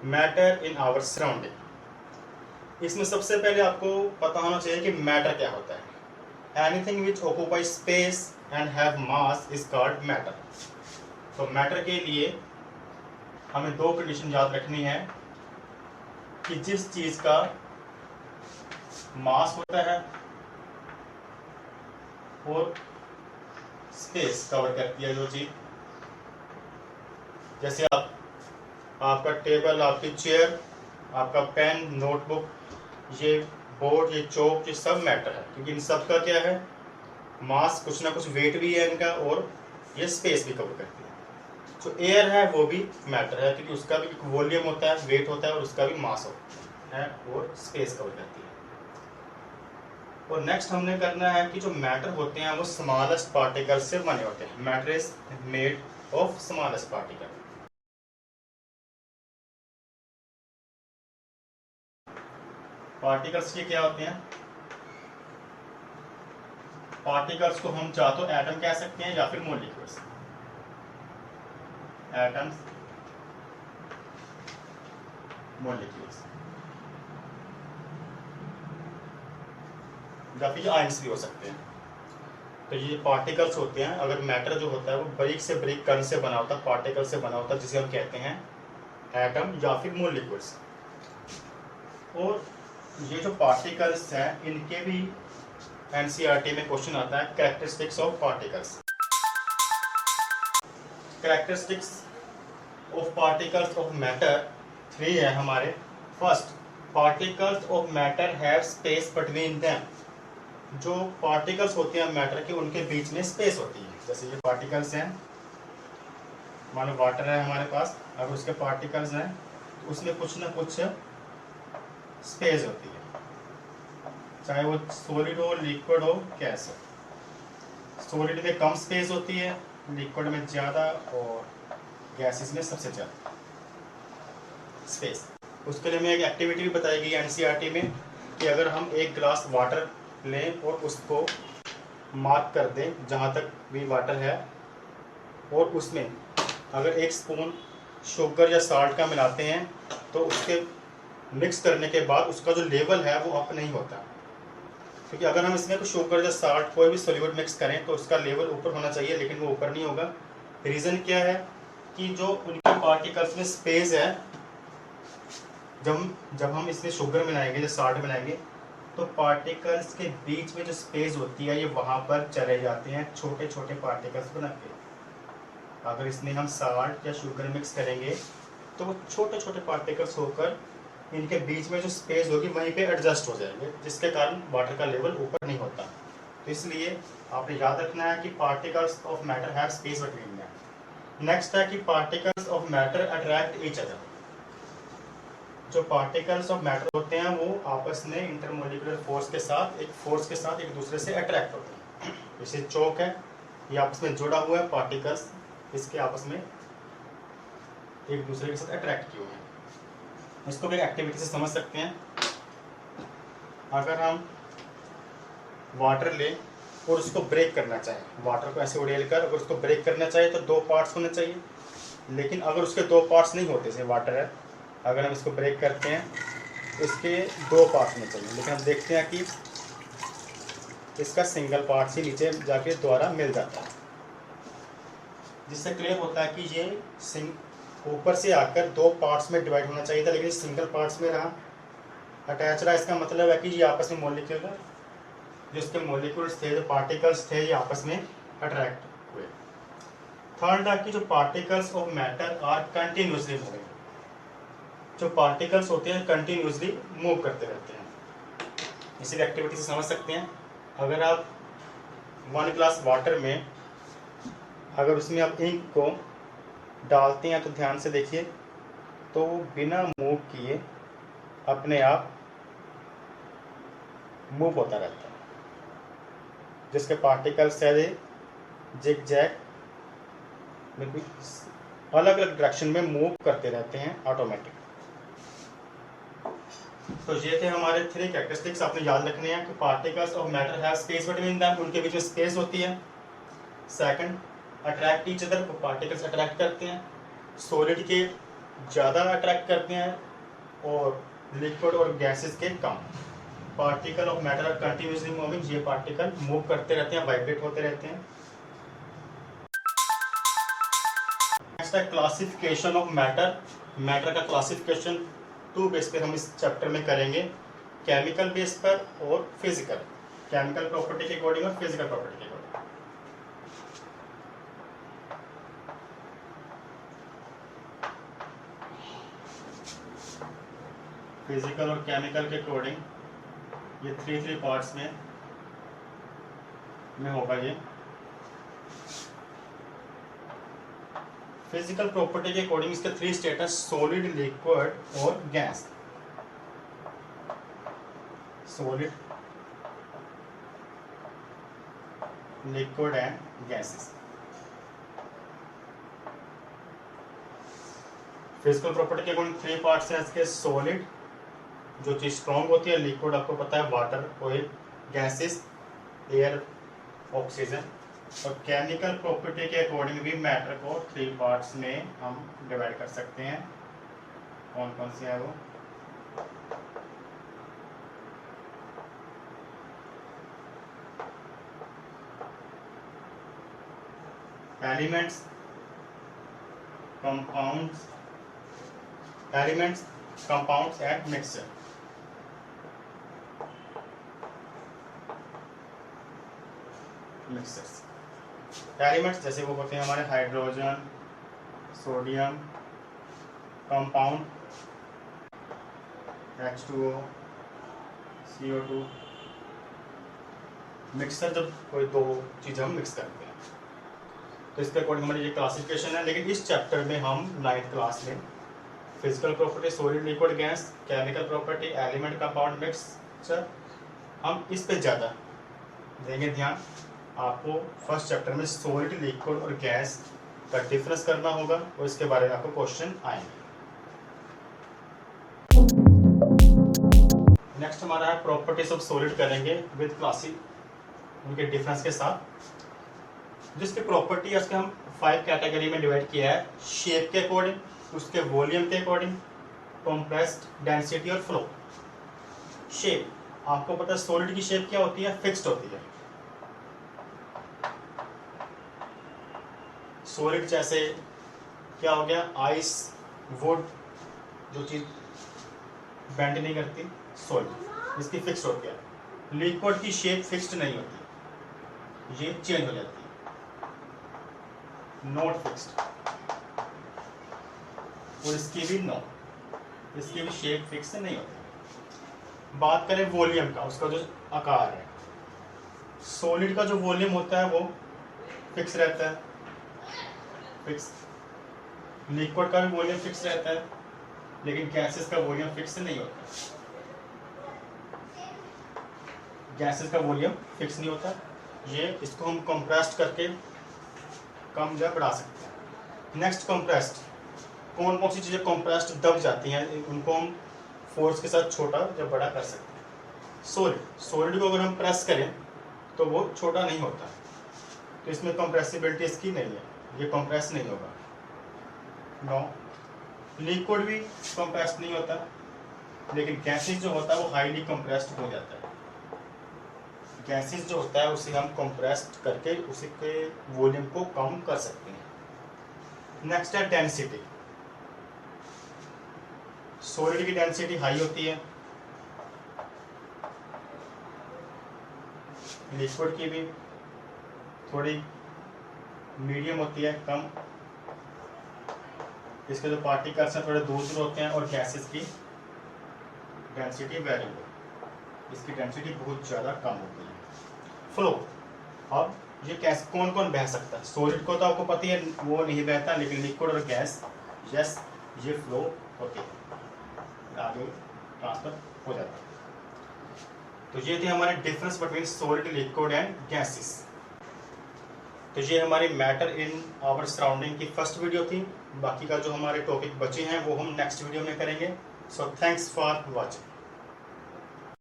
Matter in our surrounding. इसमें सबसे पहले आपको पता होना चाहिए कि मैटर क्या होता है। Anything which occupy space and have mass is called matter. तो मैटर के लिए हमें दो कंडीशन याद रखनी है कि जिस चीज का मास होता है और स्पेस कवर करती है जो चीज, जैसे आपका टेबल, आपकी चेयर, आपका पेन, नोटबुक, ये बोर्ड, ये चौक, ये सब मैटर है क्योंकि इन सब का क्या है, मास, कुछ ना कुछ वेट भी है इनका और ये स्पेस भी कवर करती है। जो एयर है वो भी मैटर है क्योंकि उसका भी वॉल्यूम होता है, वेट होता है और उसका भी मास होता है और स्पेस कवर करती है। और नेक्स्ट हमने करना है कि जो मैटर होते हैं वो स्मॉलेस्ट पार्टिकल से बने होते हैं। Matter is made of smallest particle. Particles ये क्या होते हैं? पार्टिकल्स को हम चाहे तो एटम कह सकते हैं या फिर मॉलिक्यूल्स। एटम्स, मॉलिक्यूल्स या फिर आयंस भी हो सकते हैं। तो ये पार्टिकल्स होते हैं। अगर मैटर जो होता है वो बारीक से बारीक कण से बना होता है, पार्टिकल से बना होता है, जिसे हम कहते हैं एटम या फिर मॉलिक्यूल्स। और ये जो पार्टिकल्स हैं इनके भी एनसीईआरटी में क्वेश्चन आता है, characteristics of particles. Characteristics of particles of matter 3 है हमारे। First, particles of matter have space between them. जो पार्टिकल्स होते हैं मैटर के, उनके बीच में स्पेस होती है। जैसे ये पार्टिकल्स हैं, मानो वाटर है हमारे पास, अगर उसके पार्टिकल्स हैं तो उसमें कुछ ना कुछ स्पेस होती है, चाहे वो सॉलिड हो, लिक्विड हो, गैस हो। सॉलिड में कम स्पेस होती है, लिक्विड में ज़्यादा और गैसेस में सबसे ज़्यादा स्पेस। उसके लिए मैं एक एक्टिविटी भी बताई गई एनसीईआरटी में कि अगर हम एक ग्लास वाटर लें और उसको मार्क कर दें जहाँ तक भी वाटर है, और उसमें अगर 1 स्पून शुगर या साल्ट का मिलाते हैं तो उसके मिक्स करने के बाद उसका जो लेवल है वो अप नहीं होता, क्योंकि अगर हम इसमें कुछ शुगर या साल्ट कोई भी सॉल्यूट मिक्स करें तो उसका लेवल ऊपर होना चाहिए, लेकिन वो ऊपर नहीं होगा। रीज़न क्या है कि जो उनके पार्टिकल्स में स्पेस है, जब हम इसमें शुगर मिलाएंगे या साल्ट मिलाएंगे तो पार्टिकल्स के बीच में जो स्पेस होती है ये वहाँ पर चले जाते हैं छोटे छोटे पार्टिकल्स बना के। अगर इसमें हम साल्ट या शुगर मिक्स करेंगे तो वो छोटे छोटे पार्टिकल्स होकर इनके बीच में जो स्पेस होगी वहीं पे एडजस्ट हो जाएंगे, जिसके कारण वाटर का लेवल ऊपर नहीं होता। तो इसलिए आपने याद रखना है कि particles of matter have space between them. Next है कि particles of matter attract each other. जो पार्टिकल्स ऑफ मैटर होते हैं वो आपस में इंटरमोलिकुलर फोर्स के साथ एक दूसरे से अट्रैक्ट होते हैं। जैसे चौक है, ये आपस में जुड़ा हुआ है, पार्टिकल्स इसके आपस में एक दूसरे के साथ अट्रैक्ट किए हुए हैं। इसको भी एक्टिविटी से समझ सकते हैं। अगर हम वाटर लें और उसको ब्रेक करना चाहें, वाटर को ऐसे उड़ेल कर अगर उसको ब्रेक करना चाहे तो 2 पार्ट्स होने चाहिए, लेकिन अगर उसके 2 पार्ट्स नहीं होते, जैसे वाटर है, अगर हम इसको ब्रेक करते हैं इसके 2 पार्ट्स होने चाहिए, लेकिन हम देखते हैं कि इसका सिंगल पार्ट ही नीचे जाके दोबारा मिल जाता है, जिससे क्लियर होता है कि ये ऊपर से आकर 2 पार्ट्स में डिवाइड होना चाहिए था, लेकिन सिंगल पार्ट्स में रहा, अटैच रहा। इसका मतलब है कि ये आपस में मॉलिक्यूलर, जो इसके मॉलिक्यूल्स थे, जो पार्टिकल्स थे, ये आपस में अट्रैक्ट हुए। थर्ड है कि जो particles of matter are continuously moving. जो पार्टिकल्स होते हैं कंटिन्यूसली मूव करते रहते हैं। इसी एक्टिविटी से समझ सकते हैं। अगर आप 1 ग्लास वाटर में अगर उसमें आप इंक को डालते हैं तो ध्यान से देखिए, तो बिना मूव किए अपने आप मूव होता रहता है, जिसके पार्टिकल्स है जिग जैग अलग अलग डायरेक्शन में मूव करते रहते हैं ऑटोमेटिक। तो ये थे हमारे 3 कैरेक्टरिस्टिक्स, आपने याद रखने हैं कि particles of matter have space between them, उनके बीच में स्पेस होती है। Second, attract each other, particles attract करते हैं। सॉलिड के ज़्यादा अट्रैक्ट करते हैं और लिक्विड और गैसेस के कम। Particle of matter are continuously moving, ये पार्टिकल मूव करते रहते हैं, वाइब्रेट होते रहते हैं। नेक्स्ट है क्लासिफिकेशन ऑफ मैटर। मैटर का क्लासिफिकेशन 2 बेस पर हम इस चैप्टर में करेंगे, केमिकल बेस पर और फिजिकल, केमिकल प्रॉपर्टी के अकॉर्डिंग और फिजिकल प्रॉपर्टी के अकॉर्डिंग। फिजिकल और केमिकल के अकॉर्डिंग ये 3 पार्ट्स में होगा ये। फिजिकल प्रॉपर्टी के अकॉर्डिंग इसके 3 स्टेटस, सॉलिड, लिक्विड और gas. Solid, liquid and gases. Physical property के अकॉर्डिंग 3 पार्ट्स हैं इसके, सॉलिड जो चीज स्ट्रॉन्ग होती है, लिक्विड आपको पता है water, oil, gases air, oxygen. और केमिकल प्रॉपर्टी के अकॉर्डिंग भी मैटर को 3 पार्ट्स में हम डिवाइड कर सकते हैं। कौन कौन से हैं वो? Elements, compounds, elements, compounds and mixture. Mixtures, elements जैसे वो होते हैं हमारे hydrogen, sodium, compound H2O, CO2। Mixer जब कोई 2 चीज़ें हम मिक्स करते हैं, तो इसके अकॉर्डिंग हमारी ये क्लासिफिकेशन है। लेकिन इस चैप्टर में हम 9th क्लास में physical property, solid, liquid, gas, chemical property, element, compound, mixture, हम इस पे ज़्यादा देंगे ध्यान। आपको फर्स्ट चैप्टर में सॉलिड, लिक्विड और गैस का डिफरेंस करना होगा और इसके बारे में आपको क्वेश्चन आएंगे। नेक्स्ट हमारा है प्रॉपर्टीज ऑफ सॉलिड, करेंगे विद क्लासिक उनके डिफरेंस के साथ। जिसकी प्रॉपर्टी है उसके हम 5 कैटेगरी में डिवाइड किया है, शेप के अकॉर्डिंग, उसके वॉल्यूम के अकॉर्डिंग, कंप्रेस्ड, डेंसिटी और फ्लो। शेप, आपको पता है सॉलिड की शेप क्या होती है? फिक्स्ड होती है। सॉलिड जैसे क्या हो गया? आइस, वुड, जो चीज बेंड नहीं करती, सॉलिड, इसकी फिक्स्ड होती है। लिक्विड की शेप फिक्स्ड नहीं होती, ये चेंज हो जाती है, नॉट फिक्स्ड। और इसकी भी नो, इसकी भी शेप फिक्स नहीं होती। बात करें वॉल्यूम का, उसका जो आकार है, सॉलिड का जो वॉल्यूम होता है वो फिक्स रहता है, फिक्स। लिक्विड का भी वॉल्यूम फिक्स रहता है, लेकिन गैसेस का वॉल्यूम फिक्स नहीं होता। गैसेस का वॉल्यूम फिक्स नहीं होता, ये इसको हम कंप्रेस्ड करके कम या बढ़ा सकते हैं। नेक्स्ट कंप्रेस्ड, कौन कौन सी चीज़ें कंप्रेस्ड दब जाती हैं, उनको हम फोर्स के साथ छोटा या बड़ा कर सकते हैं। सॉलिड, सॉलिड को अगर हम प्रेस करें तो वो छोटा नहीं होता, तो इसमें कंप्रेसिबिलिटी इसकी नहीं है, ये कंप्रेस नहीं होगा। नो, लिक्विड भी कंप्रेस नहीं होता, लेकिन गैसेस जो होता है वो हाईली कंप्रेस्ड हो जाता है। गैसेस जो होता है उसे हम कंप्रेस्ड करके उसी के वॉल्यूम को कम कर सकते हैं। नेक्स्ट है डेंसिटी। सॉलिड की डेंसिटी हाई होती है, लिक्विड की भी थोड़ी मीडियम होती है, कम। इसके जो पार्टिकल्स हैं थोड़े दूर दूर होते हैं, और गैसेस की डेंसिटी वेरिएबल, इसकी डेंसिटी बहुत ज़्यादा कम होती है। फ्लो, अब ये कैसे कौन कौन बह सकता है? सॉलिड को तो आपको पता है वो नहीं बहता, लेकिन लिक्विड और गैस यस ये फ्लो होते हैं, आगे ट्रांसफर हो जाता है। तो ये थे हमारे difference between solid, liquid and gases. तो ये हमारी मैटर इन आवर सराउंडिंग की फर्स्ट वीडियो थी। बाकी का जो हमारे टॉपिक बचे हैं वो हम नेक्स्ट वीडियो में करेंगे। So thanks for watching.